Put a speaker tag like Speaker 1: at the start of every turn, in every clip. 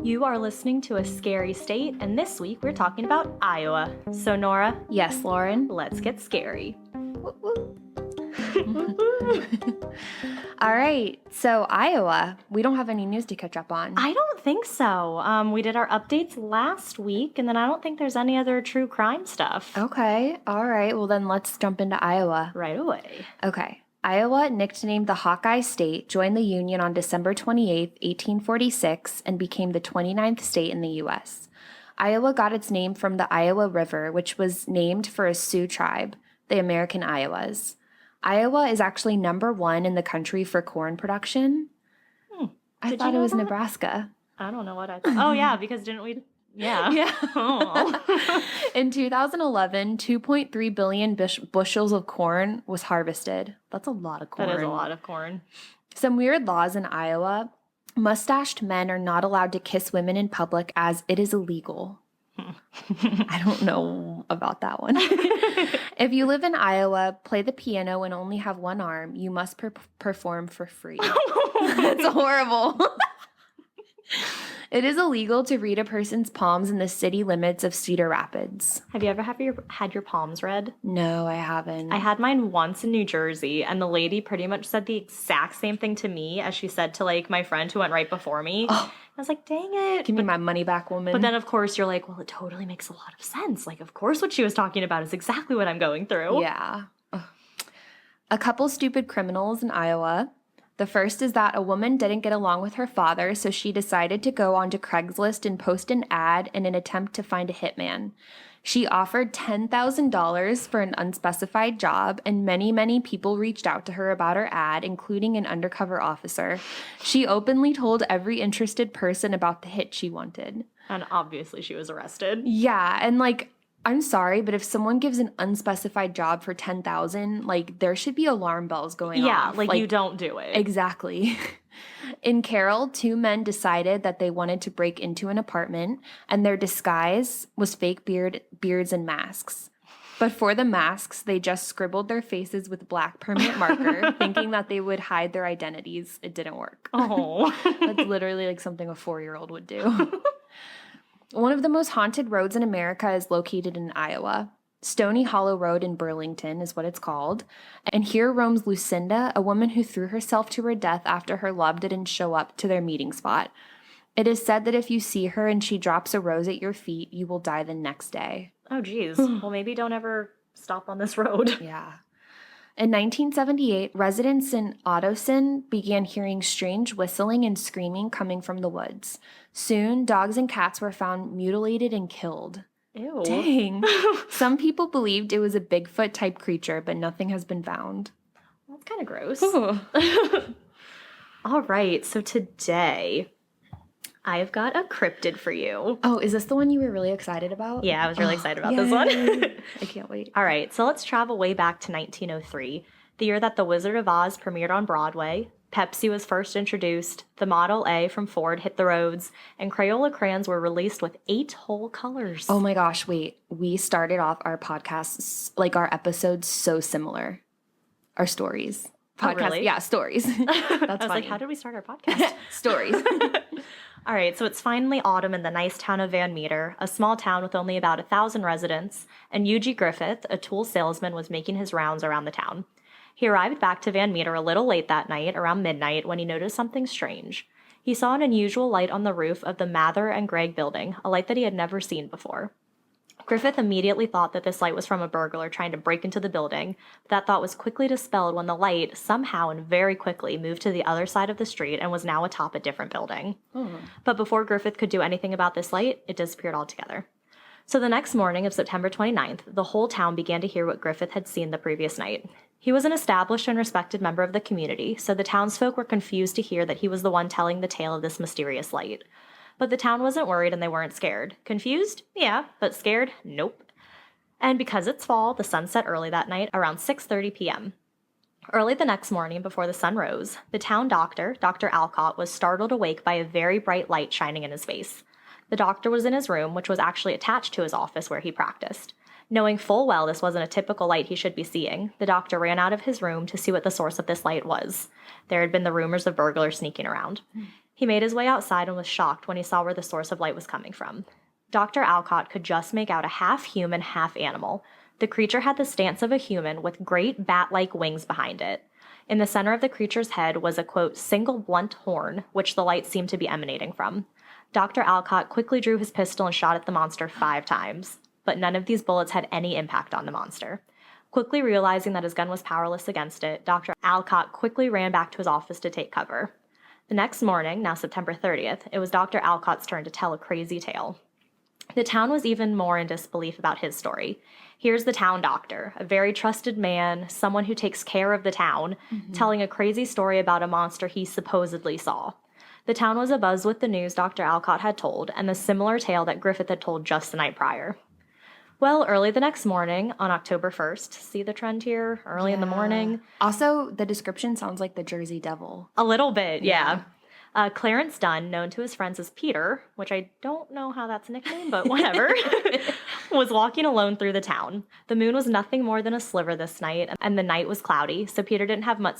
Speaker 1: You are listening to A Scary State, and this week we're talking about Iowa. So, Nora?
Speaker 2: Yes, Lauren?
Speaker 1: Let's get scary.
Speaker 2: All right, so Iowa, we don't have any news to catch up on.
Speaker 1: I don't think so. We did our updates last week, and then I don't think there's any other true crime stuff.
Speaker 2: Okay, all right, well then let's jump into Iowa.
Speaker 1: Right away.
Speaker 2: Okay. Iowa, nicknamed the Hawkeye State, joined the Union on December 28, 1846, and became the 29th state in the U.S. Iowa got its name from the Iowa River, which was named for a Sioux tribe, the American Iowas. Iowa is actually number 1 in the country for corn production. I thought it was Nebraska.
Speaker 1: I don't know what I thought. Oh, yeah, because didn't we... Yeah.
Speaker 2: Yeah.
Speaker 1: Oh.
Speaker 2: In 2011, 2.3 billion bushels of corn was harvested. That's a lot of corn.
Speaker 1: That is a lot of corn.
Speaker 2: Some weird laws in Iowa. Mustached men are not allowed to kiss women in public as it is illegal. I don't know about that one. If you live in Iowa, play the piano and only have one arm, you must perform for free. That's horrible. It is illegal to read a person's palms in the city limits of Cedar Rapids.
Speaker 1: Have you ever had your palms read?
Speaker 2: No, I haven't.
Speaker 1: I had mine once in New Jersey, and the lady pretty much said the exact same thing to me as she said to, like, my friend who went right before me.
Speaker 2: Oh.
Speaker 1: I was like, dang it.
Speaker 2: Give me my money back, woman.
Speaker 1: But then, of course, you're like, well, it totally makes a lot of sense. Like, of course what she was talking about is exactly what I'm going through.
Speaker 2: Yeah. Ugh. A couple stupid criminals in Iowa. The first is that a woman didn't get along with her father, so she decided to go onto Craigslist and post an ad in an attempt to find a hitman. She offered $10,000 for an unspecified job, and many, many people reached out to her about her ad, including an undercover officer. She openly told every interested person about the hit she wanted.
Speaker 1: And obviously she was arrested.
Speaker 2: Yeah, and like, I'm sorry, but if someone gives an unspecified job for $10,000, like, there should be alarm bells going off.
Speaker 1: Yeah, like you don't do it.
Speaker 2: Exactly. In Carroll, 2 men decided that they wanted to break into an apartment, and their disguise was fake beards and masks. But for the masks, they just scribbled their faces with black permanent marker, thinking that they would hide their identities. It didn't work.
Speaker 1: Oh.
Speaker 2: That's literally like something a 4-year-old would do. One of the most haunted roads in America is located in Iowa. Stony Hollow Road in Burlington is what it's called. And here roams Lucinda, a woman who threw herself to her death after her love didn't show up to their meeting spot. It is said that if you see her and she drops a rose at your feet, you will die the next day.
Speaker 1: Oh, geez. Well, maybe don't ever stop on this road.
Speaker 2: Yeah. In 1978, residents in Ottoson began hearing strange whistling and screaming coming from the woods. Soon, dogs and cats were found mutilated and killed.
Speaker 1: Ew.
Speaker 2: Dang. Some people believed it was a Bigfoot-type creature, but nothing has been found.
Speaker 1: That's kind of gross. All right, so today I've got a cryptid for you.
Speaker 2: Oh, is this the one you were really excited about?
Speaker 1: Yeah, I was really excited about this one.
Speaker 2: I can't wait.
Speaker 1: All right, so let's travel way back to 1903, the year that The Wizard of Oz premiered on Broadway. Pepsi was first introduced, the Model A from Ford hit the roads, and Crayola crayons were released with 8 whole colors.
Speaker 2: Oh my gosh, wait. We started off our podcasts, like our episodes, so similar. Our stories.
Speaker 1: Oh, really?
Speaker 2: Yeah, stories. That's
Speaker 1: I was
Speaker 2: funny.
Speaker 1: like, how did we start our podcast?
Speaker 2: Stories.
Speaker 1: All right, so it's finally autumn in the nice town of Van Meter, a small town with only about 1,000 residents, and Eugene Griffith, a tool salesman, was making his rounds around the town. He arrived back to Van Meter a little late that night, around midnight, when he noticed something strange. He saw an unusual light on the roof of the Mather and Gregg building, a light that he had never seen before. Griffith immediately thought that this light was from a burglar trying to break into the building, but that thought was quickly dispelled when the light, somehow and very quickly, moved to the other side of the street and was now atop a different building. But before Griffith could do anything about this light, it disappeared altogether. So the next morning of September 29th, the whole town began to hear what Griffith had seen the previous night. He was an established and respected member of the community, so the townsfolk were confused to hear that he was the one telling the tale of this mysterious light. But the town wasn't worried and they weren't scared. Confused? Yeah, but scared? Nope. And because it's fall, the sun set early that night, around 6:30 p.m. Early the next morning, before the sun rose, the town doctor, Dr. Alcott, was startled awake by a very bright light shining in his face. The doctor was in his room, which was actually attached to his office where he practiced. Knowing full well this wasn't a typical light he should be seeing, the doctor ran out of his room to see what the source of this light was. There had been the rumors of burglars sneaking around. He made his way outside and was shocked when he saw where the source of light was coming from. Dr. Alcott could just make out a half-human, half-animal. The creature had the stance of a human with great bat-like wings behind it. In the center of the creature's head was a, quote, single blunt horn, which the light seemed to be emanating from. Dr. Alcott quickly drew his pistol and shot at the monster 5 times, but none of these bullets had any impact on the monster. Quickly realizing that his gun was powerless against it, Dr. Alcott quickly ran back to his office to take cover. The next morning, now September 30th, it was Dr. Alcott's turn to tell a crazy tale. The town was even more in disbelief about his story. Here's the town doctor, a very trusted man, someone who takes care of the town, telling a crazy story about a monster he supposedly saw. The town was abuzz with the news Dr. Alcott had told, and the similar tale that Griffith had told just the night prior. Well, early the next morning, on October 1st, see the trend here? Early in the morning.
Speaker 2: Also, the description sounds like the Jersey Devil.
Speaker 1: A little bit, yeah. Clarence Dunn, known to his friends as Peter, which I don't know how that's a nickname, but whatever, was walking alone through the town. The moon was nothing more than a sliver this night, and the night was cloudy, so Peter didn't have much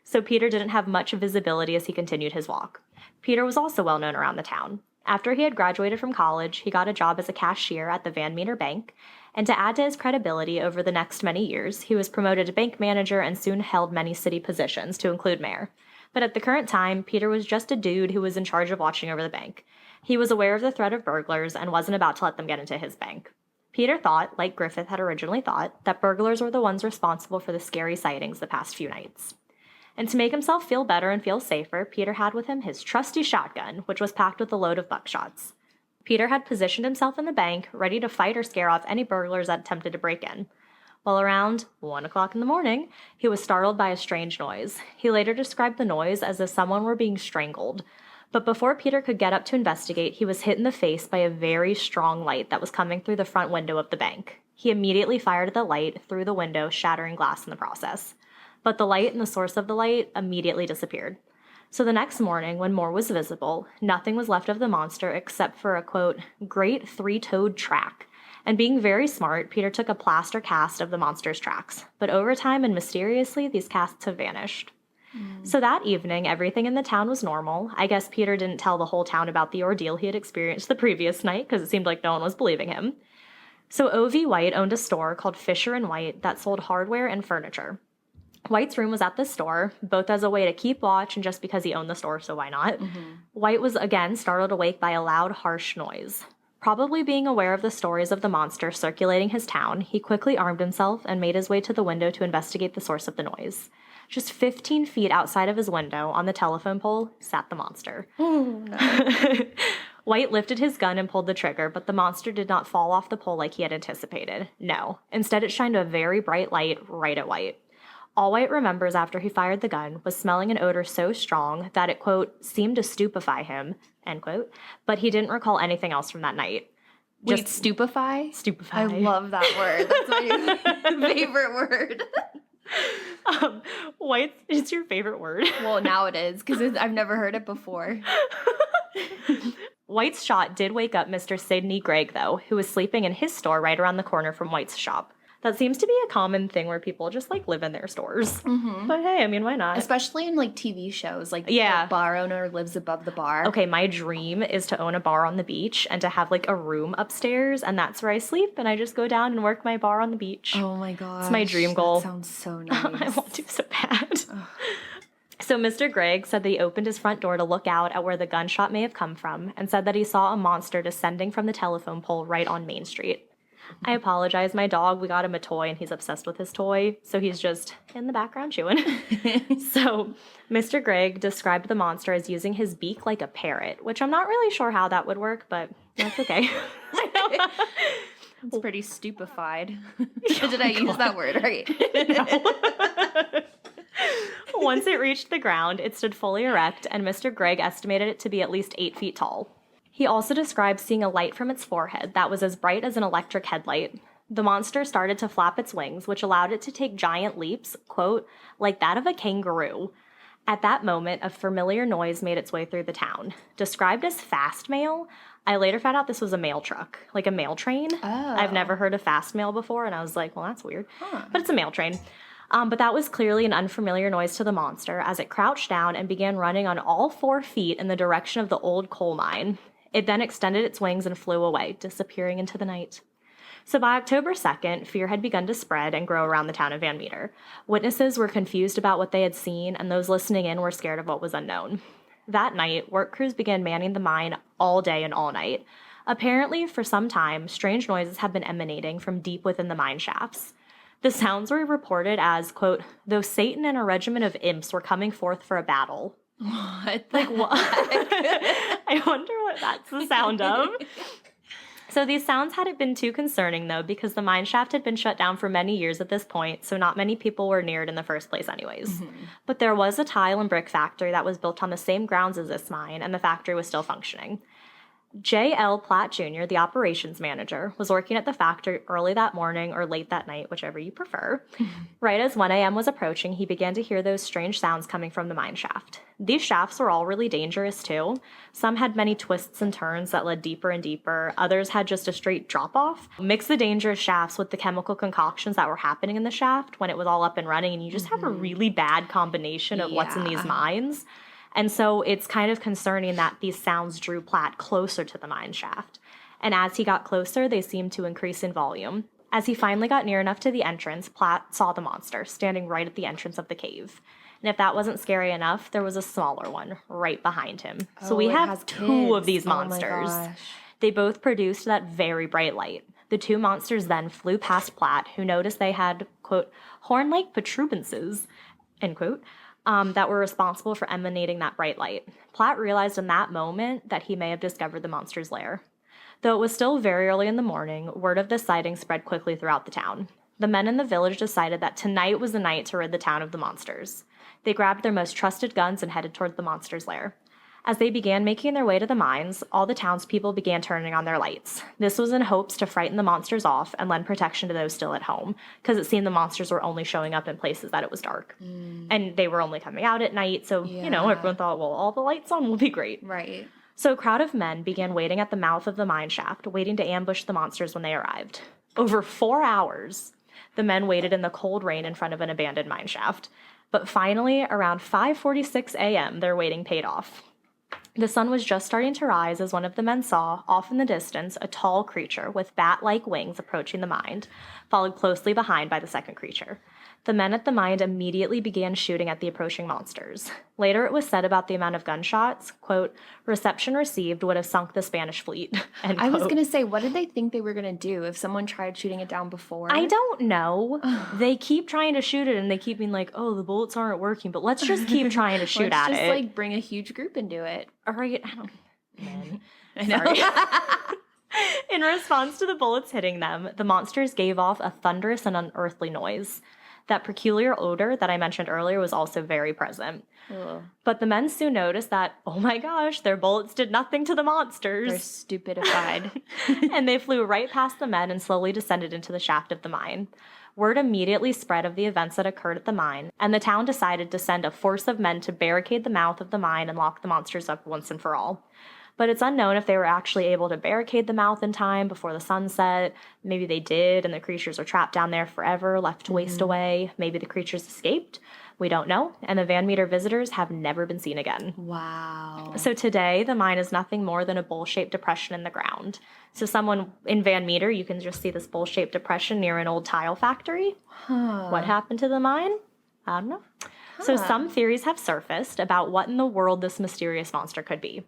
Speaker 1: so Peter didn't have much visibility as he continued his walk. Peter was also well known around the town. After he had graduated from college, he got a job as a cashier at the Van Meter Bank, and to add to his credibility over the next many years, he was promoted to bank manager and soon held many city positions, to include mayor. But at the current time, Peter was just a dude who was in charge of watching over the bank. He was aware of the threat of burglars and wasn't about to let them get into his bank. Peter thought, like Griffith had originally thought, that burglars were the ones responsible for the scary sightings the past few nights. And to make himself feel better and feel safer, Peter had with him his trusty shotgun, which was packed with a load of buckshots. Peter had positioned himself in the bank, ready to fight or scare off any burglars that attempted to break in. Well, around 1 o'clock in the morning, he was startled by a strange noise. He later described the noise as if someone were being strangled. But before Peter could get up to investigate, he was hit in the face by a very strong light that was coming through the front window of the bank. He immediately fired at the light through the window, shattering glass in the process. But the light and the source of the light immediately disappeared. So the next morning, when more was visible, nothing was left of the monster except for a, quote, great 3-toed track. And being very smart, Peter took a plaster cast of the monster's tracks. But over time and mysteriously, these casts have vanished. So that evening, everything in the town was normal. I guess Peter didn't tell the whole town about the ordeal he had experienced the previous night because it seemed like no one was believing him. So O.V. White owned a store called Fisher & White that sold hardware and furniture. White's room was at the store, both as a way to keep watch and just because he owned the store, so why not? White was again startled awake by a loud, harsh noise. Probably being aware of the stories of the monster circulating his town, he quickly armed himself and made his way to the window to investigate the source of the noise. Just 15 feet outside of his window, on the telephone pole, sat the monster.
Speaker 2: Oh, no.
Speaker 1: White lifted his gun and pulled the trigger, but the monster did not fall off the pole like he had anticipated. No. Instead, it shined a very bright light right at White. All White remembers after he fired the gun was smelling an odor so strong that it, quote, seemed to stupefy him, end quote, but he didn't recall anything else from that night.
Speaker 2: Wait, stupefy?
Speaker 1: Stupefy.
Speaker 2: I love that word. That's my favorite word.
Speaker 1: White is your favorite word?
Speaker 2: Well, now it is, because I've never heard it before.
Speaker 1: White's shot did wake up Mr. Sidney Gregg, though, who was sleeping in his store right around the corner from White's shop. That seems to be a common thing where people just, like, live in their stores. But hey, I mean, why not?
Speaker 2: Especially in, like, TV shows. Like, the bar owner lives above the bar.
Speaker 1: Okay, my dream is to own a bar on the beach and to have, like, a room upstairs, and that's where I sleep, and I just go down and work my bar on the beach.
Speaker 2: Oh, my gosh.
Speaker 1: It's my dream goal.
Speaker 2: That sounds so nice.
Speaker 1: I want to so bad. So Mr. Gregg said that he opened his front door to look out at where the gunshot may have come from and said that he saw a monster descending from the telephone pole right on Main Street. I apologize. My dog, we got him a toy, and he's obsessed with his toy, so he's just in the background chewing. So Mr. Gregg described the monster as using his beak like a parrot, which I'm not really sure how that would work, but that's okay.
Speaker 2: It's pretty stupefied. Did I use that word right?
Speaker 1: No. Once it reached the ground, it stood fully erect, and Mr. Gregg estimated it to be at least 8 feet tall. He also described seeing a light from its forehead that was as bright as an electric headlight. The monster started to flap its wings, which allowed it to take giant leaps, quote, like that of a kangaroo. At that moment, a familiar noise made its way through the town. Described as fast mail, I later found out this was a mail truck, like a mail train.
Speaker 2: Oh.
Speaker 1: I've never heard of fast mail before, and I was like, well, that's weird. But it's a mail train. But that was clearly an unfamiliar noise to the monster as it crouched down and began running on all 4 feet in the direction of the old coal mine. It then extended its wings and flew away, disappearing into the night. So by October 2nd, fear had begun to spread and grow around the town of Van Meter. Witnesses were confused about what they had seen, and those listening in were scared of what was unknown. That night, work crews began manning the mine all day and all night. Apparently, for some time, strange noises had been emanating from deep within the mine shafts. The sounds were reported as, quote, though Satan and a regiment of imps were coming forth for a battle.
Speaker 2: What?
Speaker 1: Like, what? I wonder what that's the sound of. So these sounds hadn't been too concerning, though, because the mine shaft had been shut down for many years at this point, so not many people were near it in the first place anyways. Mm-hmm. But there was a tile and brick factory that was built on the same grounds as this mine, and the factory was still functioning. J.L. Platt Jr., the operations manager, was working at the factory early that morning or late that night, whichever you prefer. Right as 1 a.m. was approaching, he began to hear those strange sounds coming from the mine shaft. These shafts were all really dangerous, too. Some had many twists and turns that led deeper and deeper. Others had just a straight drop-off. Mix the dangerous shafts with the chemical concoctions that were happening in the shaft when it was all up and running, and you just have a really bad combination of what's in these mines. And so it's kind of concerning that these sounds drew Platt closer to the mine shaft. And as he got closer, they seemed to increase in volume. As he finally got near enough to the entrance, Platt saw the monster standing right at the entrance of the cave. And if that wasn't scary enough, there was a smaller one right behind him. So we have 2 of these monsters.
Speaker 2: Oh my gosh.
Speaker 1: They both produced that very bright light. The 2 monsters then flew past Platt, who noticed they had, quote, horn-like protuberances, end quote, that were responsible for emanating that bright light. Platt realized in that moment that he may have discovered the monster's lair. Though it was still very early in the morning, word of this sighting spread quickly throughout the town. The men in the village decided that tonight was the night to rid the town of the monsters. They grabbed their most trusted guns and headed toward the monster's lair. As they began making their way to the mines, all the townspeople began turning on their lights. This was in hopes to frighten the monsters off and lend protection to those still at home, because it seemed the monsters were only showing up in places that it was dark. And they were only coming out at night, so, everyone thought, well, all the lights on will be great.
Speaker 2: Right.
Speaker 1: So a crowd of men began waiting at the mouth of the mine shaft, waiting to ambush the monsters when they arrived. Over 4 hours, the men waited in the cold rain in front of an abandoned mine shaft. But finally, around 5:46 a.m., their waiting paid off. The sun was just starting to rise as one of the men saw, off in the distance, a tall creature with bat-like wings approaching the mine, followed closely behind by the second creature. The men at the mine immediately began shooting at the approaching monsters. Later it was said about the amount of gunshots, quote, reception received would have sunk the Spanish fleet, end quote.
Speaker 2: I was going to say, what did they think they were going to do if someone tried shooting it down before?
Speaker 1: I don't know. They keep trying to shoot it, and they keep being like, oh, the bullets aren't working, but let's just keep trying to shoot at it.
Speaker 2: Let's just, bring a huge group into it.
Speaker 1: All right, I don't... Man.
Speaker 2: I know.
Speaker 1: In response to the bullets hitting them, the monsters gave off a thunderous and unearthly noise. That peculiar odor that I mentioned earlier was also very present.
Speaker 2: Ugh.
Speaker 1: But the men soon noticed that, oh my gosh, their bullets did nothing to the monsters.
Speaker 2: They're stupidified.
Speaker 1: And they flew right past the men and slowly descended into the shaft of the mine. Word immediately spread of the events that occurred at the mine, and the town decided to send a force of men to barricade the mouth of the mine and lock the monsters up once and for all. But it's unknown if they were actually able to barricade the mouth in time before the sun set. Maybe they did, and the creatures are trapped down there forever, left to waste away. Maybe the creatures escaped. We don't know, and the Van Meter visitors have never been seen again.
Speaker 2: Wow.
Speaker 1: So today, the mine is nothing more than a bowl-shaped depression in the ground. So someone in Van Meter, you can just see this bowl-shaped depression near an old tile factory. What happened to the mine? I don't know. So some theories have surfaced about what in the world this mysterious monster could be.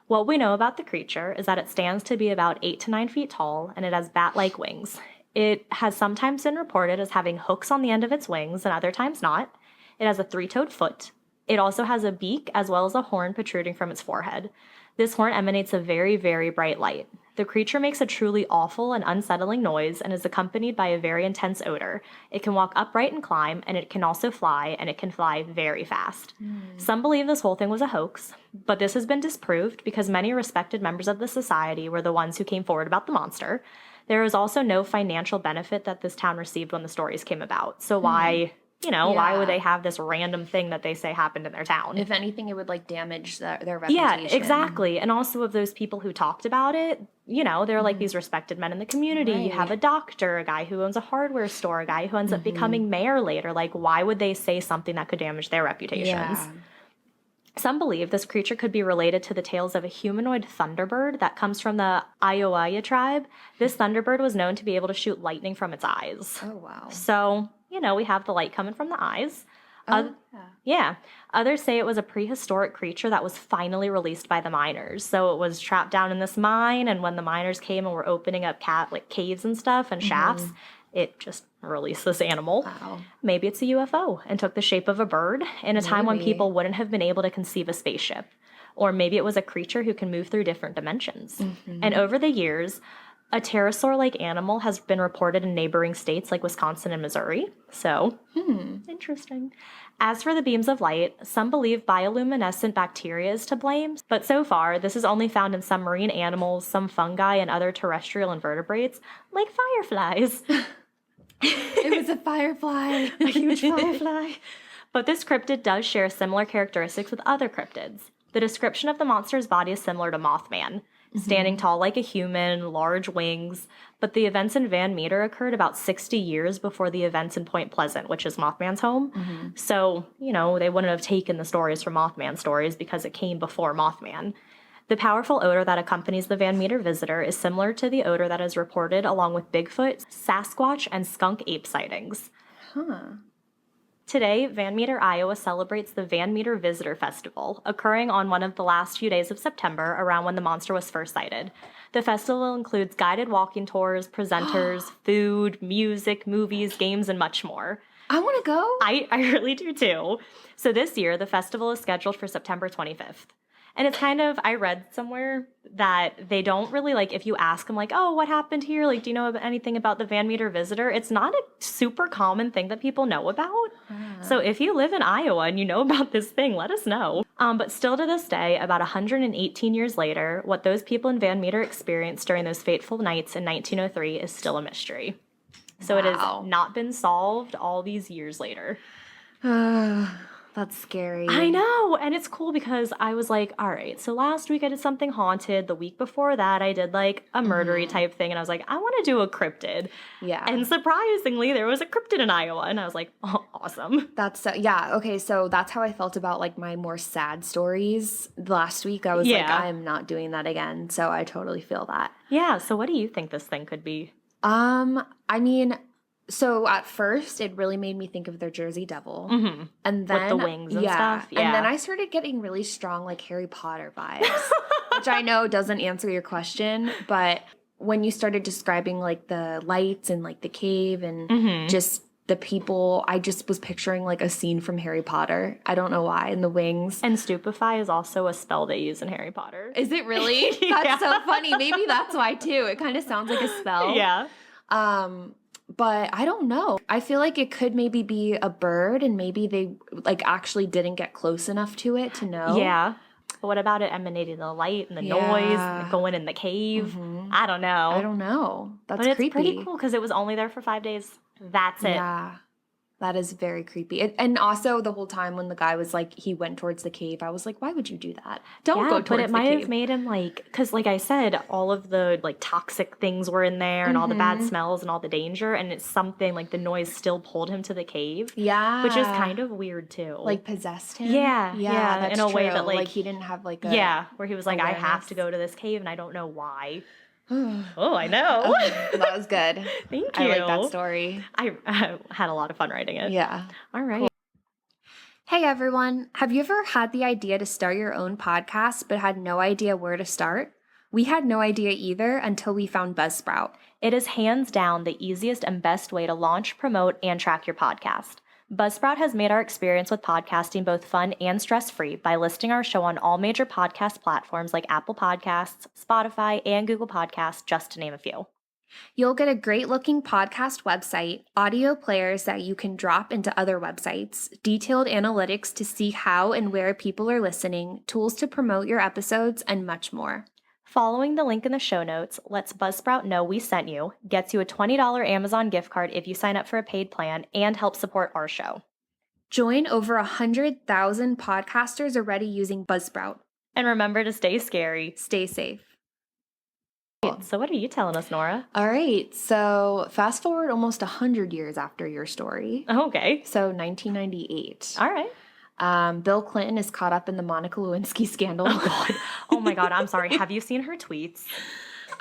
Speaker 1: What we know about the creature is that it stands to be about 8 to 9 feet tall, and it has bat-like wings. It has sometimes been reported as having hooks on the end of its wings, and other times not. It has a 3-toed foot. It also has a beak as well as a horn protruding from its forehead. This horn emanates a very, very bright light. The creature makes a truly awful and unsettling noise and is accompanied by a very intense odor. It can walk upright and climb, and it can also fly, and it can fly very fast. Some believe this whole thing was a hoax, but this has been disproved because many respected members of the society were the ones who came forward about the monster. There is also no financial benefit that this town received when the stories came about, so why why would
Speaker 2: Yeah.
Speaker 1: they have this random thing that they say happened in their town?
Speaker 2: If anything, it would like damage their
Speaker 1: Yeah,
Speaker 2: reputation.
Speaker 1: exactly. And also of those people who talked about it, they're like these respected men in the community. You have a
Speaker 2: Right.
Speaker 1: doctor, a guy who owns a hardware store, a guy who ends up becoming mayor later. Like, why would they say something that could damage their reputations?
Speaker 2: Yeah.
Speaker 1: Some believe this creature could be related to the tales of a humanoid thunderbird that comes from the Iowa tribe. This thunderbird was known to be able to shoot lightning from its eyes.
Speaker 2: Oh, wow.
Speaker 1: So, we have the light coming from the eyes.
Speaker 2: Oh, yeah.
Speaker 1: Yeah. Others say it was a prehistoric creature that was finally released by the miners. So it was trapped down in this mine, and when the miners came and were opening up caves and stuff and shafts, it just released this animal.
Speaker 2: Wow.
Speaker 1: Maybe it's a UFO and took the shape of a bird in a time when
Speaker 2: Maybe.
Speaker 1: people wouldn't have been able to conceive a spaceship. Or maybe it was a creature who can move through different dimensions. And over the years, a pterosaur-like animal has been reported in neighboring states like Wisconsin and Missouri. So, interesting. As for the beams of light, some believe bioluminescent bacteria is to blame, but so far, this is only found in some marine animals, some fungi, and other terrestrial invertebrates, like fireflies.
Speaker 2: It was a firefly.
Speaker 1: A huge firefly. But this cryptid does share similar characteristics with other cryptids. The description of the monster's body is similar to Mothman, standing tall like a human, large wings, but the events in Van Meter occurred about 60 years before the events in Point Pleasant, which is Mothman's home. So, they wouldn't have taken the stories from Mothman stories because it came before Mothman. The powerful odor that accompanies the Van Meter visitor is similar to the odor that is reported along with Bigfoot, Sasquatch, and skunk ape sightings. Today, Van Meter, Iowa celebrates the Van Meter Visitor Festival, occurring on one of the last few days of September, around when the monster was first sighted. The festival includes guided walking tours, presenters, food, music, movies, games, and much more.
Speaker 2: I want to go.
Speaker 1: I really do too. So this year, the festival is scheduled for September 25th. And it's kind of, I read somewhere that they don't really, like, if you ask them, like, oh, what happened here? Like, do you know anything about the Van Meter visitor? It's not a super common thing that people know about. So if you live in Iowa and you know about this thing, let us know. But still to this day, about 118 years later, what those people in Van Meter experienced during those fateful nights in 1903 is still a mystery. So it has not been solved all these years later.
Speaker 2: That's scary.
Speaker 1: I know. And it's cool because I was like, all right, so last week I did something haunted. The week before that, I did like a murdery type thing. And I was like, I want to do a cryptid.
Speaker 2: Yeah.
Speaker 1: And surprisingly, there was a cryptid in Iowa. And I was like, oh, awesome.
Speaker 2: That's so, yeah. Okay. So that's how I felt about like my more sad stories last week. I was like, I'm not doing that again. So I totally feel that.
Speaker 1: Yeah. So what do you think this thing could be?
Speaker 2: I mean, so at first, it really made me think of their Jersey Devil, and then
Speaker 1: with the wings and stuff. Yeah,
Speaker 2: and then I started getting really strong like Harry Potter vibes, which I know doesn't answer your question, but when you started describing like the lights and like the cave and just the people, I just was picturing like a scene from Harry Potter. I don't know why, and the wings.
Speaker 1: And stupefy is also a spell they use in Harry Potter.
Speaker 2: Is it really? That's so funny. Maybe that's why too. It kind of sounds like a spell.
Speaker 1: Yeah.
Speaker 2: But I don't know. I feel like it could maybe be a bird and maybe they like actually didn't get close enough to it to know.
Speaker 1: Yeah. But what about it emanating the light and the noise and going in the cave? I don't know.
Speaker 2: I don't know. That's
Speaker 1: but
Speaker 2: creepy.
Speaker 1: It's pretty cool because it was only there for 5 days. That's it.
Speaker 2: Yeah. That is very creepy. And also the whole time when the guy was like, he went towards the cave, I was like, why would you do that? Don't go towards the cave.
Speaker 1: But it might have made him like, because like I said, all of the like toxic things were in there and all the bad smells and all the danger. And it's something like the noise still pulled him to the cave.
Speaker 2: Yeah.
Speaker 1: Which is kind of weird too.
Speaker 2: Like possessed him?
Speaker 1: Yeah.
Speaker 2: That's
Speaker 1: in a way
Speaker 2: true.
Speaker 1: that like
Speaker 2: he didn't have like a
Speaker 1: where he was like, awareness. I have to go to this cave and I don't know why. Oh, I know.
Speaker 2: That was good.
Speaker 1: Thank you.
Speaker 2: I like that story.
Speaker 1: I had a lot of fun writing it.
Speaker 2: Yeah.
Speaker 1: All right.
Speaker 2: Cool. Hey, everyone. Have you ever had the idea to start your own podcast but had no idea where to start? We had no idea either until we found Buzzsprout.
Speaker 1: It is hands down the easiest and best way to launch, promote, and track your podcast. Buzzsprout has made our experience with podcasting both fun and stress-free by listing our show on all major podcast platforms like Apple Podcasts, Spotify, and Google Podcasts, just to name a few.
Speaker 2: You'll get a great-looking podcast website, audio players that you can drop into other websites, detailed analytics to see how and where people are listening, tools to promote your episodes, and much more.
Speaker 1: Following the link in the show notes lets Buzzsprout know we sent you, gets you a $20 Amazon gift card if you sign up for a paid plan, and helps support our show.
Speaker 2: Join over 100,000 podcasters already using Buzzsprout.
Speaker 1: And remember to stay scary.
Speaker 2: Stay safe.
Speaker 1: So what are you telling us, Nora?
Speaker 2: All right, so fast forward almost 100 years after your story.
Speaker 1: Okay.
Speaker 2: So 1998.
Speaker 1: All right.
Speaker 2: Bill Clinton is caught up in the Monica Lewinsky scandal.
Speaker 1: Oh, God. Oh, my God. I'm sorry. Have you seen her tweets?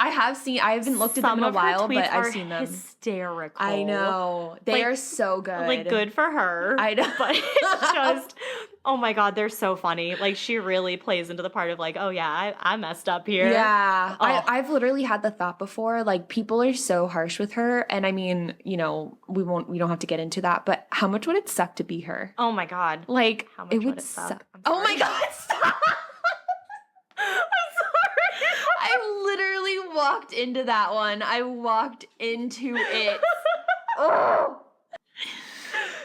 Speaker 2: I haven't looked at them in a while, but I've seen them.
Speaker 1: Hysterical.
Speaker 2: I know. They are so good.
Speaker 1: Like, good for her.
Speaker 2: I know.
Speaker 1: But it's just, oh my God, they're so funny. Like, she really plays into the part of like, oh yeah, I messed up here.
Speaker 2: Yeah.
Speaker 1: Oh.
Speaker 2: I've literally had the thought before, like, people are so harsh with her. And I mean, we don't have to get into that, but how much would it suck to be her?
Speaker 1: Oh my God.
Speaker 2: Like,
Speaker 1: How much would it suck?
Speaker 2: Oh my God, stop. I literally walked into that one. I walked into it. Oh.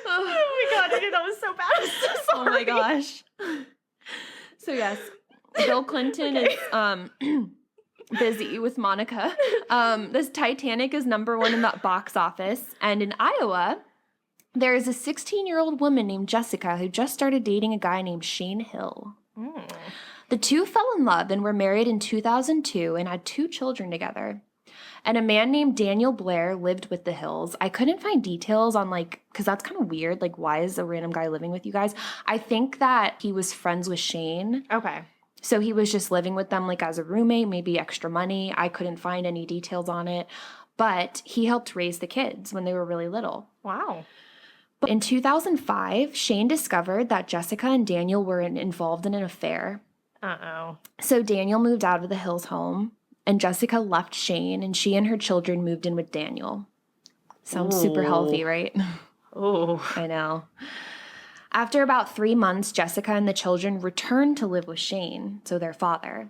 Speaker 1: Oh my God, I knew that was so bad. I'm so sorry.
Speaker 2: Oh my gosh. So yes, Bill Clinton is busy with Monica. This Titanic is #1 in the box office. And in Iowa, there is a 16-year-old woman named Jessica who just started dating a guy named Shane Hill.
Speaker 1: Mm.
Speaker 2: The two fell in love and were married in 2002 and had 2 children together. And a man named Daniel Blair lived with the Hills. I couldn't find details on, like, because that's kind of weird. Like, why is a random guy living with you guys? I think that he was friends with Shane.
Speaker 1: Okay.
Speaker 2: So he was just living with them, like, as a roommate, maybe extra money. I couldn't find any details on it. But he helped raise the kids when they were really little.
Speaker 1: Wow.
Speaker 2: But in 2005, Shane discovered that Jessica and Daniel were involved in an affair.
Speaker 1: Uh-oh.
Speaker 2: So Daniel moved out of the Hills home, and Jessica left Shane, and she and her children moved in with Daniel. Sounds super healthy, right?
Speaker 1: Oh.
Speaker 2: I know. After about 3 months, Jessica and the children returned to live with Shane, so their father.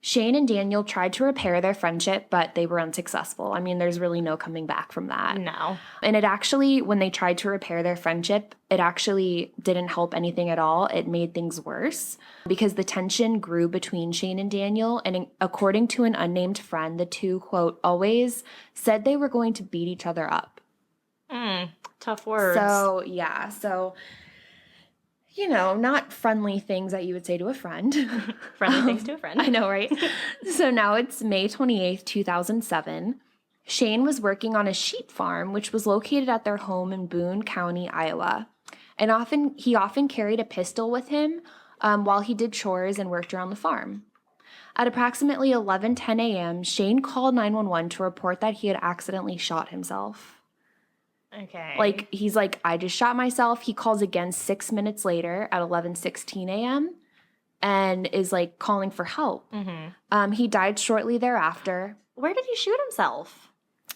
Speaker 2: Shane and Daniel tried to repair their friendship, but they were unsuccessful. I mean, there's really no coming back from that.
Speaker 1: No.
Speaker 2: And it actually, when they tried to repair their friendship, it actually didn't help anything at all. It made things worse because the tension grew between Shane and Daniel. And according to an unnamed friend, the two, quote, always said they were going to beat each other up.
Speaker 1: Tough words.
Speaker 2: So, yeah. So, not friendly things that you would say to a friend.
Speaker 1: Friendly things to a friend.
Speaker 2: I know, right? So now it's May 28th, 2007. Shane was working on a sheep farm, which was located at their home in Boone County, Iowa. And he often carried a pistol with him while he did chores and worked around the farm. At approximately 11:10 a.m., Shane called 911 to report that he had accidentally shot himself.
Speaker 1: Okay.
Speaker 2: Like, he's like, I just shot myself. He calls again 6 minutes later at 11:16 a.m. and is, like, calling for help.
Speaker 1: Mm-hmm.
Speaker 2: He died shortly thereafter.
Speaker 1: Where did he shoot himself?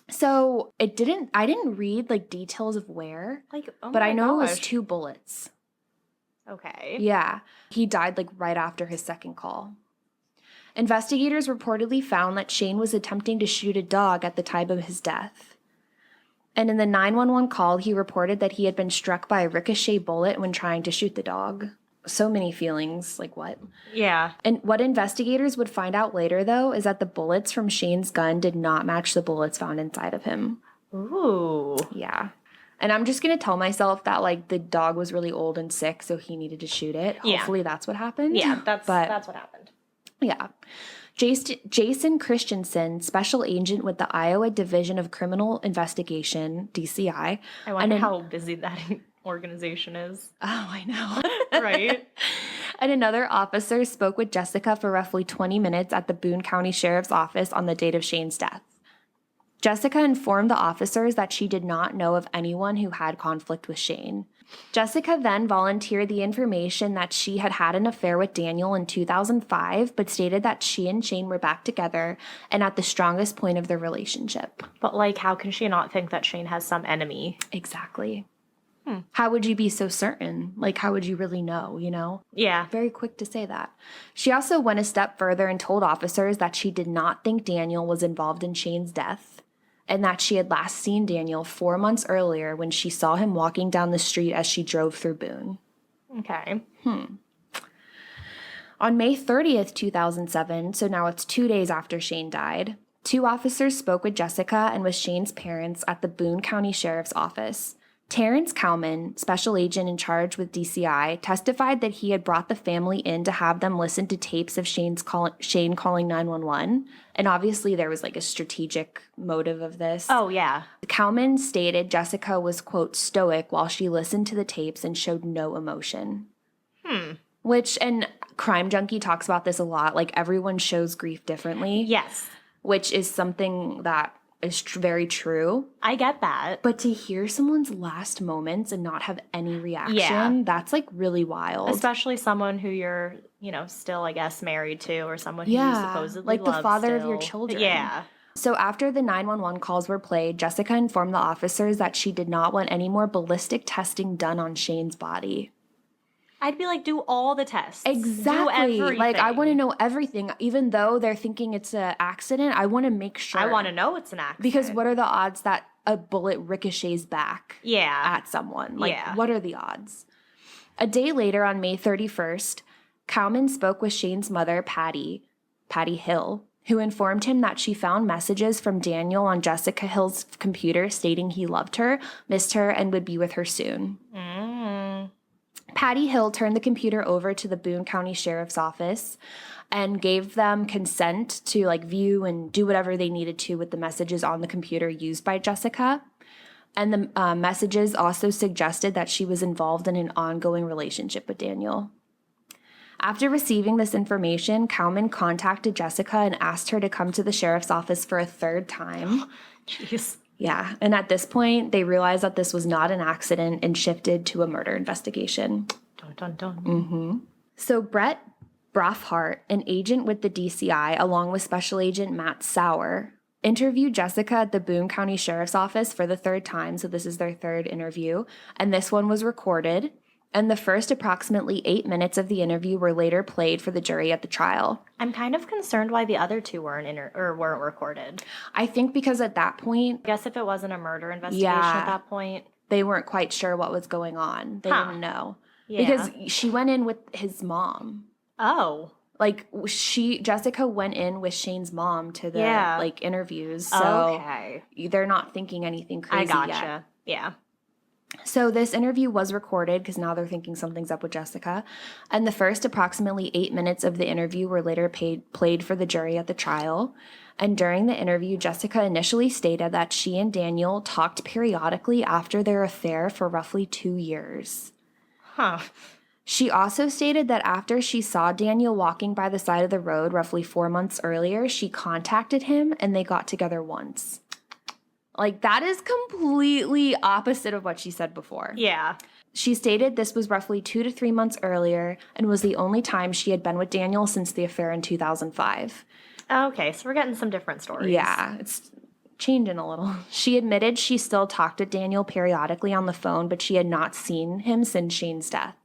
Speaker 2: So I didn't read, like, details of where,
Speaker 1: Like, oh
Speaker 2: but
Speaker 1: my
Speaker 2: I know it was
Speaker 1: gosh.
Speaker 2: 2 bullets.
Speaker 1: Okay.
Speaker 2: Yeah. He died, like, right after his second call. Investigators reportedly found that Shane was attempting to shoot a dog at the time of his death. And in the 911 call, he reported that he had been struck by a ricochet bullet when trying to shoot the dog. So many feelings. Like, what?
Speaker 1: Yeah.
Speaker 2: And what investigators would find out later, though, is that the bullets from Shane's gun did not match the bullets found inside of him.
Speaker 1: Ooh.
Speaker 2: Yeah. And I'm just going to tell myself that, like, the dog was really old and sick, so he needed to shoot it.
Speaker 1: Yeah.
Speaker 2: Hopefully that's what happened.
Speaker 1: Yeah, that's what happened.
Speaker 2: Yeah. Jason Christensen, special agent with the Iowa Division of Criminal Investigation, DCI.
Speaker 1: I wonder how busy that organization is.
Speaker 2: Oh, I know.
Speaker 1: Right?
Speaker 2: And another officer spoke with Jessica for roughly 20 minutes at the Boone County Sheriff's Office on the date of Shane's death. Jessica informed the officers that she did not know of anyone who had conflict with Shane. Jessica then volunteered the information that she had had an affair with Daniel in 2005, but stated that she and Shane were back together and at the strongest point of their relationship.
Speaker 1: But, like, how can she not think that Shane has some enemy?
Speaker 2: Exactly. How would you be so certain? Like, how would you really know,
Speaker 1: Yeah.
Speaker 2: Very quick to say that. She also went a step further and told officers that she did not think Daniel was involved in Shane's death, and that she had last seen Daniel 4 months earlier when she saw him walking down the street as she drove through Boone.
Speaker 1: Okay.
Speaker 2: On May 30th, 2007, so now it's 2 days after Shane died, 2 officers spoke with Jessica and with Shane's parents at the Boone County Sheriff's Office. Terrence Cowman, special agent in charge with DCI, testified that he had brought the family in to have them listen to tapes of Shane calling 911. And obviously there was like a strategic motive of this.
Speaker 1: Oh, yeah.
Speaker 2: Cowman stated Jessica was, quote, stoic while she listened to the tapes and showed no emotion. Which, and Crime Junkie talks about this a lot, like everyone shows grief differently.
Speaker 1: Yes.
Speaker 2: Which is something that is very true.
Speaker 1: I get that.
Speaker 2: But to hear someone's last moments and not have any reaction, that's like really wild.
Speaker 1: Especially someone who you're, still, I guess, married to, or someone who you supposedly
Speaker 2: like the
Speaker 1: love
Speaker 2: father of
Speaker 1: still.
Speaker 2: your children.
Speaker 1: Yeah.
Speaker 2: So after the 911 calls were played, Jessica informed the officers that she did not want any more ballistic testing done on Shane's body.
Speaker 1: I'd be like, do all the tests.
Speaker 2: Exactly.
Speaker 1: Do everything.
Speaker 2: Like, I want to know everything. Even though they're thinking it's an accident, I want to make sure.
Speaker 1: I want to know it's an accident.
Speaker 2: Because what are the odds that a bullet ricochets back at someone? Like, what are the odds? A day later, on May 31st, Cowman spoke with Shane's mother, Patty Hill, who informed him that she found messages from Daniel on Jessica Hill's computer stating he loved her, missed her, and would be with her soon. Patty Hill turned the computer over to the Boone County Sheriff's Office and gave them consent to view and do whatever they needed to with the messages on the computer used by Jessica. And the messages also suggested that she was involved in an ongoing relationship with Daniel. After receiving this information, Cowman contacted Jessica and asked her to come to the sheriff's office for a third time.
Speaker 1: Jeez.
Speaker 2: Yeah, and at this point, they realized that this was not an accident and shifted to a murder investigation.
Speaker 1: Dun, dun, dun.
Speaker 2: So Brett Brofhart, an agent with the DCI, along with Special Agent Matt Sauer, interviewed Jessica at the Boone County Sheriff's Office for the third time, so this is their third interview, and this one was recorded. And the first approximately 8 minutes of the interview were later played for the jury at the trial.
Speaker 1: I'm kind of concerned why the other two weren't recorded.
Speaker 2: I think because at that point,
Speaker 1: I guess if it wasn't a murder investigation at that point,
Speaker 2: they weren't quite sure what was going on. They didn't know.
Speaker 1: Yeah.
Speaker 2: Because she went in with his mom.
Speaker 1: Oh.
Speaker 2: Jessica went in with Shane's mom to the interviews. So they're not thinking anything crazy
Speaker 1: I gotcha.
Speaker 2: yet.
Speaker 1: Yeah.
Speaker 2: So this interview was recorded because now they're thinking something's up with Jessica. And the first approximately 8 minutes of the interview were later played for the jury at the trial. And during the interview, Jessica initially stated that she and Daniel talked periodically after their affair for roughly 2 years.
Speaker 1: Huh.
Speaker 2: She also stated that after she saw Daniel walking by the side of the road roughly 4 months earlier, she contacted him and they got together once. That is completely opposite of what she said before.
Speaker 1: Yeah.
Speaker 2: She stated this was roughly 2 to 3 months earlier and was the only time she had been with Daniel since the affair in 2005.
Speaker 1: Okay, so we're getting some different stories.
Speaker 2: Yeah, it's changing a little. She admitted she still talked with Daniel periodically on the phone, but she had not seen him since Shane's death.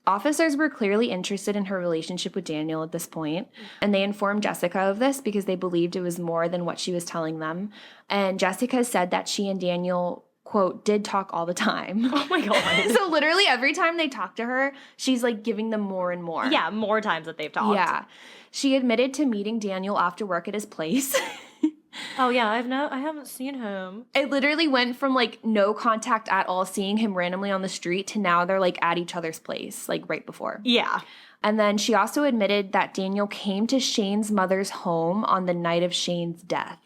Speaker 2: Officers were clearly interested in her relationship with Daniel at this point, and they informed Jessica of this because they believed it was more than what she was telling them. And Jessica said that she and Daniel, quote, did talk all the time.
Speaker 1: Oh my God.
Speaker 2: So literally every time they talk to her, she's giving them more and more.
Speaker 1: Yeah, more times that they've talked.
Speaker 2: Yeah. She admitted to meeting Daniel after work at his place.
Speaker 1: Oh yeah, I haven't seen him.
Speaker 2: It literally went from no contact at all, seeing him randomly on the street, to now they're at each other's place, right before.
Speaker 1: Yeah.
Speaker 2: And then she also admitted that Daniel came to Shane's mother's home on the night of Shane's death.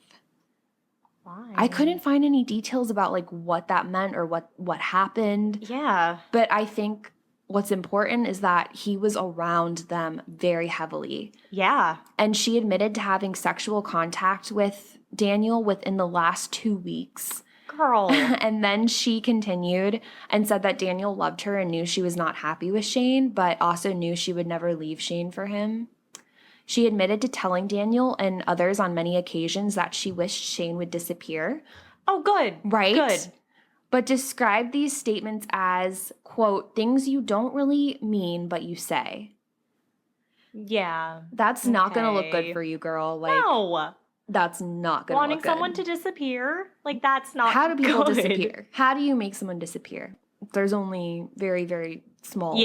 Speaker 1: Why?
Speaker 2: I couldn't find any details about what that meant or what happened.
Speaker 1: Yeah.
Speaker 2: But I think what's important is that he was around them very heavily.
Speaker 1: Yeah.
Speaker 2: And she admitted to having sexual contact with Daniel within the last 2 weeks.
Speaker 1: Girl.
Speaker 2: And then she continued and said that Daniel loved her and knew she was not happy with Shane, but also knew she would never leave Shane for him. She admitted to telling Daniel and others on many occasions that she wished Shane would disappear.
Speaker 1: Oh, good.
Speaker 2: Right?
Speaker 1: Good.
Speaker 2: But described these statements as, quote, things you don't really mean, but you say.
Speaker 1: Yeah.
Speaker 2: That's not going to look good for you, girl.
Speaker 1: No.
Speaker 2: That's not going to look good.
Speaker 1: Wanting someone to disappear? That's not
Speaker 2: How do people
Speaker 1: good.
Speaker 2: disappear? How do you make someone disappear? There's only very, very small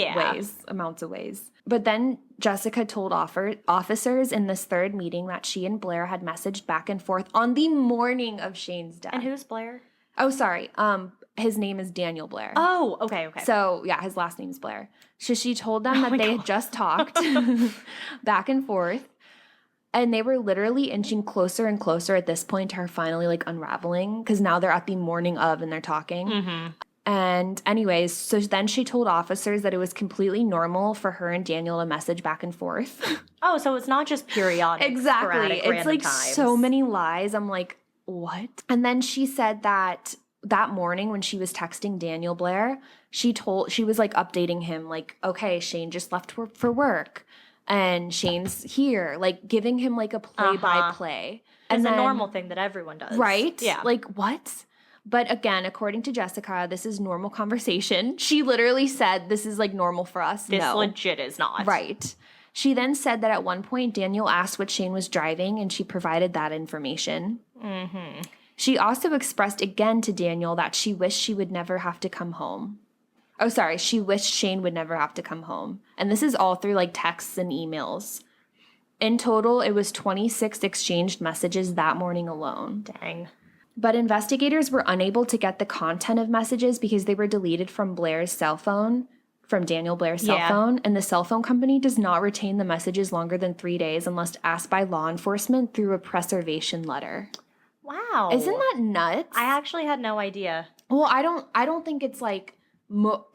Speaker 2: amounts of ways. But then Jessica told officers in this third meeting that she and Blair had messaged back and forth on the morning of Shane's death.
Speaker 1: And who's Blair?
Speaker 2: Oh, sorry. his name is Daniel Blair.
Speaker 1: Oh, okay.
Speaker 2: So, yeah, his last name's Blair. So she told them that they had just talked back and forth. And they were literally inching closer and closer at this point to her finally, like, unraveling. Because now they're at the morning of and they're talking.
Speaker 1: Mm-hmm.
Speaker 2: And anyways, so then she told officers that it was completely normal for her and Daniel to message back and forth.
Speaker 1: Oh, so it's not just periodic.
Speaker 2: Exactly.
Speaker 1: Sporadic,
Speaker 2: It's like
Speaker 1: times.
Speaker 2: so many lies. I'm like, what? And then she said that morning when she was texting Daniel Blair, she was like updating him, like, okay, Shane just left for work. And Shane's here, like giving him like a play-by-play.
Speaker 1: It's a normal thing that everyone does.
Speaker 2: Right?
Speaker 1: Yeah.
Speaker 2: Like, what? But again, according to Jessica, this is normal conversation. She literally said, this is like normal for us.
Speaker 1: This legit is not.
Speaker 2: Right. She then said that at one point, Daniel asked what Shane was driving, and she provided that information.
Speaker 1: Mm-hmm.
Speaker 2: She also expressed again to Daniel that she wished she would never have to come home. Oh, sorry. She wished Shane would never have to come home. And this is all through like texts and emails. In total, it was 26 exchanged messages that morning alone.
Speaker 1: Dang.
Speaker 2: But investigators were unable to get the content of messages because they were deleted from Blair's cell phone, from Daniel Blair's cell phone, and the cell phone company does not retain the messages longer than 3 days unless asked by law enforcement through a preservation letter.
Speaker 1: Wow.
Speaker 2: Isn't that nuts?
Speaker 1: I actually had no idea.
Speaker 2: Well, I don't think it's like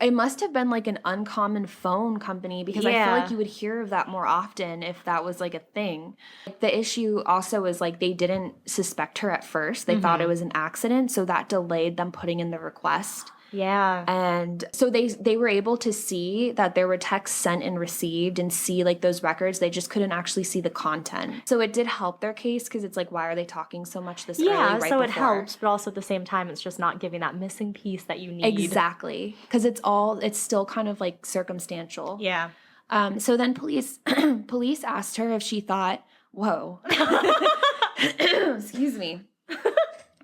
Speaker 2: it must have been like an uncommon phone company because I feel like you would hear of that more often if that was like a thing. The issue also is like they didn't suspect her at first. They thought it was an accident, so that delayed them putting in the request.
Speaker 1: Yeah.
Speaker 2: And so they were able to see that there were texts sent and received and see like those records. They just couldn't actually see the content. So it did help their case because it's like, why are they talking so much this early right
Speaker 1: so
Speaker 2: before?
Speaker 1: it helps, but also at the same time, it's just not giving that missing piece that you need.
Speaker 2: Exactly. Because it's still kind of like circumstantial.
Speaker 1: Yeah.
Speaker 2: So then police asked her if she thought, whoa. Excuse me.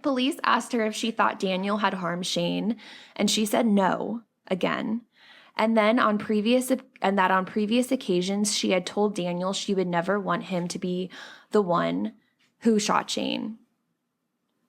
Speaker 2: Police asked her if she thought Daniel had harmed Shane, and she said no, again. And then on previous occasions, she had told Daniel she would never want him to be the one who shot Shane.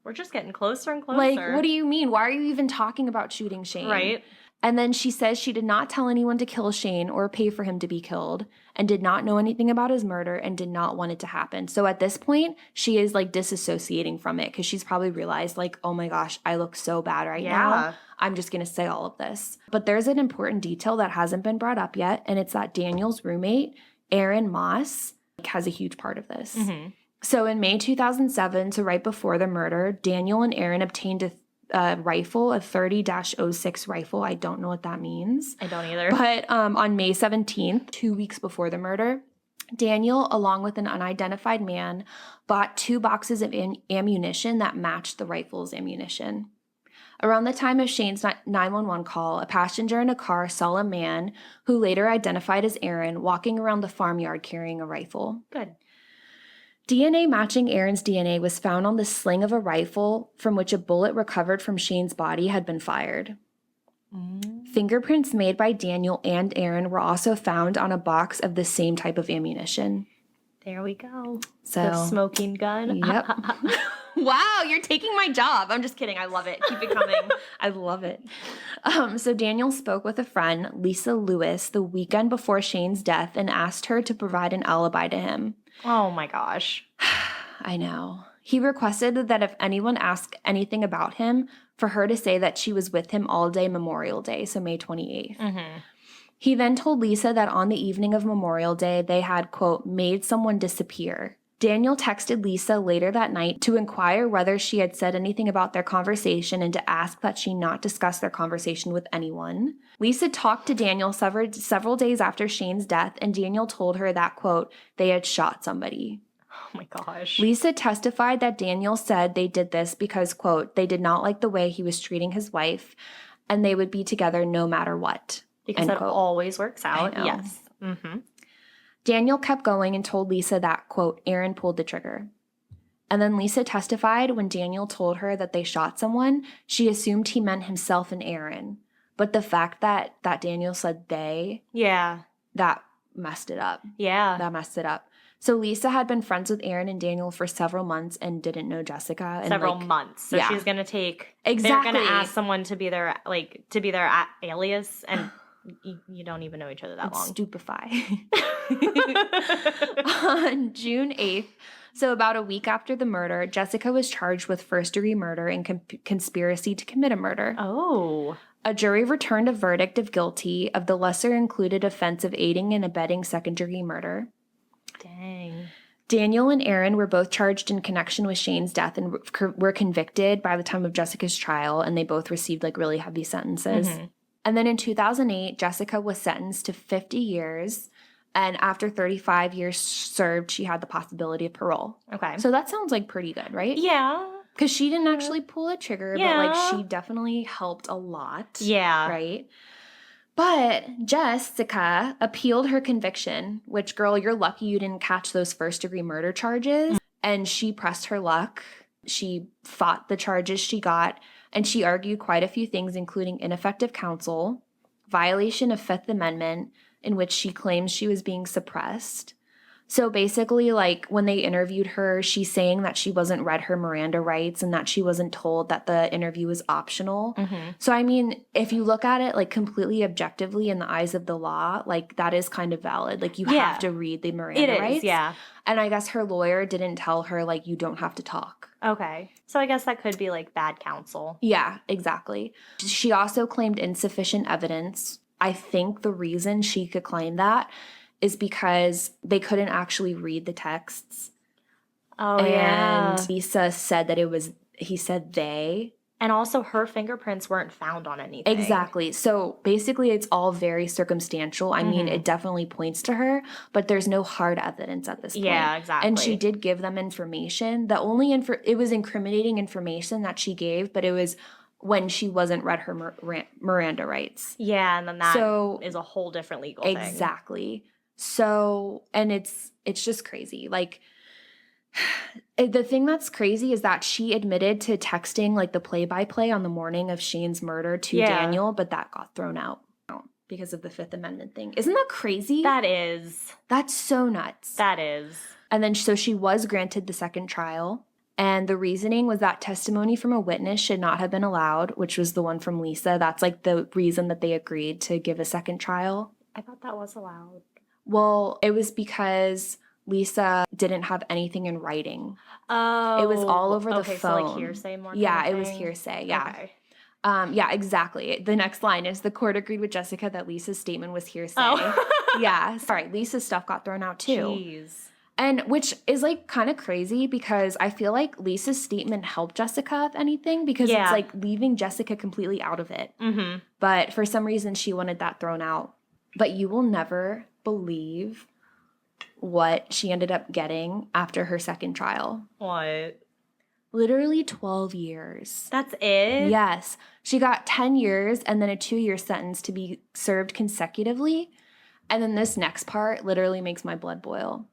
Speaker 1: We're just getting closer and closer.
Speaker 2: Like, what do you mean? Why are you even talking about shooting Shane?
Speaker 1: Right.
Speaker 2: And then she says she did not tell anyone to kill Shane or pay for him to be killed and did not know anything about his murder and did not want it to happen. So at this point, she is like disassociating from it because she's probably realized like, oh my gosh, I look so bad right now. I'm just going to say all of this. But there's an important detail that hasn't been brought up yet, and it's that Daniel's roommate, Aaron Moss, has a huge part of this. Mm-hmm. So in May 2007, so right before the murder, Daniel and Aaron obtained a rifle, a 30-06 rifle. I don't know what that means.
Speaker 1: I don't either.
Speaker 2: But on May 17th, 2 weeks before the murder, Daniel, along with an unidentified man, bought 2 boxes of ammunition that matched the rifle's ammunition. Around the time of Shane's 911 call, a passenger in a car saw a man, who later identified as Aaron, walking around the farmyard carrying a rifle.
Speaker 1: Good.
Speaker 2: DNA matching Aaron's DNA was found on the sling of a rifle from which a bullet recovered from Shane's body had been fired. Fingerprints made by Daniel and Aaron were also found on a box of the same type of ammunition.
Speaker 1: There we go.
Speaker 2: So,
Speaker 1: the smoking gun.
Speaker 2: Yep. Wow, you're taking my job. I'm just kidding. I love it. Keep it coming. I love it. So Daniel spoke with a friend, Lisa Lewis, the weekend before Shane's death and asked her to provide an alibi to him.
Speaker 1: Oh my gosh.
Speaker 2: I know. He requested that if anyone asked anything about him, for her to say that she was with him all day Memorial Day, so May 28th. Mm-hmm. He then told Lisa that on the evening of Memorial Day, they had, quote, made someone disappear. Daniel texted Lisa later that night to inquire whether she had said anything about their conversation and to ask that she not discuss their conversation with anyone. Lisa talked to Daniel several days after Shane's death, and Daniel told her that, quote, they had shot somebody.
Speaker 1: Oh my gosh.
Speaker 2: Lisa testified that Daniel said they did this because, quote, they did not like the way he was treating his wife, and they would be together no matter what.
Speaker 1: Because that always works out. Yes. Mm-hmm.
Speaker 2: Daniel kept going and told Lisa that, quote, Aaron pulled the trigger. And then Lisa testified when Daniel told her that they shot someone, she assumed he meant himself and Aaron. But the fact that Daniel said they,
Speaker 1: that
Speaker 2: messed it up.
Speaker 1: Yeah.
Speaker 2: That messed it up. So Lisa had been friends with Aaron and Daniel for several months and didn't know Jessica. And
Speaker 1: Several months. So she's going to take...
Speaker 2: Exactly.
Speaker 1: They're going to ask someone to be their, alias, and you don't even know each other that long.
Speaker 2: Stupefy. On June 8th, so about a week after the murder, Jessica was charged with first-degree murder and conspiracy to commit a murder.
Speaker 1: Oh.
Speaker 2: A jury returned a verdict of guilty of the lesser-included offense of aiding and abetting second-degree murder.
Speaker 1: Dang.
Speaker 2: Daniel and Aaron were both charged in connection with Shane's death and were convicted by the time of Jessica's trial, and they both received really heavy sentences. Mm-hmm. And then in 2008, Jessica was sentenced to 50 years, and after 35 years served, she had the possibility of parole.
Speaker 1: Okay.
Speaker 2: So that sounds pretty good, right?
Speaker 1: Yeah.
Speaker 2: Because she didn't actually pull a trigger, but she definitely helped a lot.
Speaker 1: Yeah.
Speaker 2: Right? But Jessica appealed her conviction, which, girl, you're lucky you didn't catch those first-degree murder charges. And she pressed her luck. She fought the charges she got, and she argued quite a few things, including ineffective counsel, violation of Fifth Amendment, in which she claims she was being suppressed. So basically, when they interviewed her, she's saying that she wasn't read her Miranda rights and that she wasn't told that the interview was optional. Mm-hmm. So, I mean, if you look at it, completely objectively in the eyes of the law, that is kind of valid. You have to read the Miranda rights.
Speaker 1: Yeah.
Speaker 2: And I guess her lawyer didn't tell her, you don't have to talk.
Speaker 1: Okay. So I guess that could be, bad counsel.
Speaker 2: Yeah, exactly. She also claimed insufficient evidence. I think the reason she could claim that is because they couldn't actually read the texts.
Speaker 1: Oh,
Speaker 2: and Lisa said that he said they.
Speaker 1: And also her fingerprints weren't found on anything.
Speaker 2: Exactly. So basically it's all very circumstantial. I mean, it definitely points to her, but there's no hard evidence at this point.
Speaker 1: Yeah, exactly.
Speaker 2: And she did give them information. The only it was incriminating information that she gave, but it was when she wasn't read her Miranda rights.
Speaker 1: Yeah, and then that is a whole different legal thing.
Speaker 2: Exactly. So, and it's just crazy. The thing that's crazy is that she admitted to texting the play-by-play on the morning of Shane's murder to Daniel, but that got thrown out because of the Fifth Amendment thing. Isn't that crazy?
Speaker 1: That is.
Speaker 2: That's so nuts.
Speaker 1: That is.
Speaker 2: And then so she was granted the second trial, and the reasoning was that testimony from a witness should not have been allowed, which was the one from Lisa. That's the reason that they agreed to give a second trial.
Speaker 1: I thought that was allowed.
Speaker 2: Well, it was because Lisa didn't have anything in writing.
Speaker 1: Oh.
Speaker 2: It was all over the phone.
Speaker 1: So hearsay more?
Speaker 2: Yeah, it was hearsay. Yeah.
Speaker 1: Okay.
Speaker 2: Yeah, exactly. The next line is the court agreed with Jessica that Lisa's statement was hearsay.
Speaker 1: Oh.
Speaker 2: Yeah. Sorry, Lisa's stuff got thrown out too.
Speaker 1: Jeez.
Speaker 2: And which is kind of crazy because I feel Lisa's statement helped Jessica, if anything, because it's leaving Jessica completely out of it.
Speaker 1: Mm-hmm.
Speaker 2: But for some reason, she wanted that thrown out. But you will never believe what she ended up getting after her second trial.
Speaker 1: What?
Speaker 2: Literally 12 years.
Speaker 1: That's it?
Speaker 2: Yes. She got 10 years and then a 2-year sentence to be served consecutively. And then this next part literally makes my blood boil.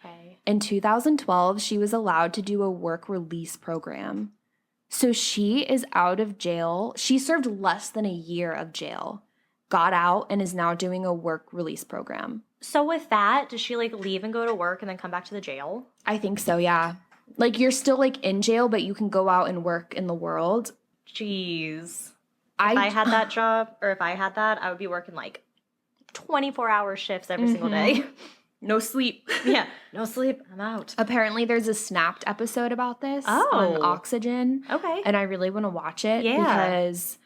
Speaker 1: Okay.
Speaker 2: In 2012, she was allowed to do a work release program. So she is out of jail. She served less than a year of jail, got out, and is now doing a work release program.
Speaker 1: So with that, does she leave and go to work and then come back to the jail?
Speaker 2: I think so, yeah. You're still in jail, but you can go out and work in the world.
Speaker 1: Jeez. If I had that job, or if I had that, I would be working 24-hour shifts every single day.
Speaker 2: No sleep.
Speaker 1: Yeah, no sleep. I'm out.
Speaker 2: Apparently, there's a Snapped episode about this on Oxygen.
Speaker 1: Okay.
Speaker 2: And I really want to watch it because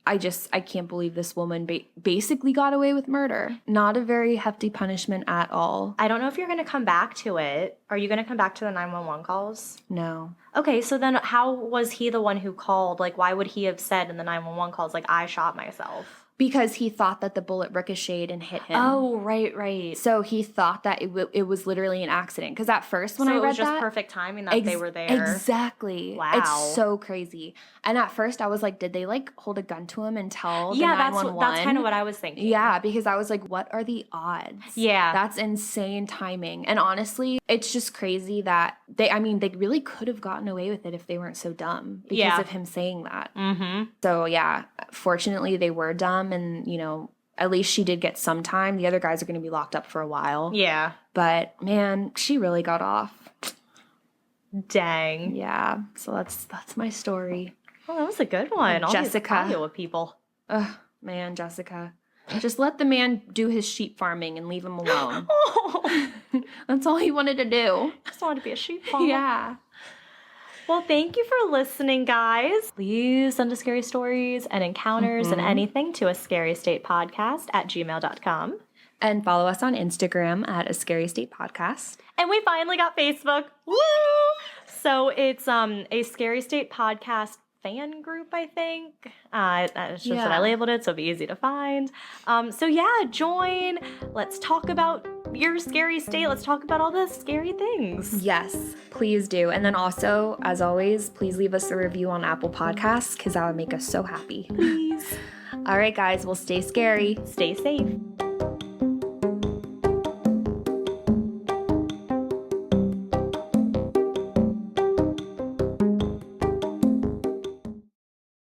Speaker 2: I can't believe this woman basically got away with murder. Not a very hefty punishment at all.
Speaker 1: I don't know if you're going to come back to it. Are you going to come back to the 911 calls?
Speaker 2: No.
Speaker 1: Okay, so then how was he the one who called? Why would he have said in the 911 calls, I shot myself?
Speaker 2: Because he thought that the bullet ricocheted and hit him.
Speaker 1: Oh, right.
Speaker 2: So he thought that it was literally an accident. Because at first when I read that...
Speaker 1: So it was just perfect timing that they were there.
Speaker 2: Exactly.
Speaker 1: Wow.
Speaker 2: It's so crazy. And at first I was did they hold a gun to him and tell the 911?
Speaker 1: That's kind of what I was thinking.
Speaker 2: Yeah, because I was what are the odds?
Speaker 1: Yeah.
Speaker 2: That's insane timing. And honestly, it's just crazy that they really could have gotten away with it if they weren't so dumb. Because of him saying that.
Speaker 1: Mm-hmm.
Speaker 2: So yeah, fortunately they were dumb and, at least she did get some time. The other guys are going to be locked up for a while.
Speaker 1: Yeah.
Speaker 2: But man, she really got off.
Speaker 1: Dang.
Speaker 2: Yeah. So that's my story.
Speaker 1: Well, that was a good one. All
Speaker 2: Jessica.
Speaker 1: these Iowa people.
Speaker 2: Ugh, man, Jessica. Just let the man do his sheep farming and leave him alone.
Speaker 1: Oh,
Speaker 2: That's all he wanted to do.
Speaker 1: just wanted to be a sheep farmer.
Speaker 2: Yeah.
Speaker 1: Well, thank you for listening, guys. Please send us scary stories and encounters and anything to ascarystatepodcast@gmail.com.
Speaker 2: And follow us on Instagram at A Scary State Podcast.
Speaker 1: And we finally got Facebook. Woo! So it's a Scary State Podcast fan group, I think. It's just that I labeled it, so it'll be easy to find. So yeah, join. Let's talk about your scary state. Let's talk about all the scary things.
Speaker 2: Yes, please do. And then also, as always, please leave us a review on Apple Podcasts because that would make us so happy.
Speaker 1: Please.
Speaker 2: All right, guys, well, stay scary.
Speaker 1: Stay safe.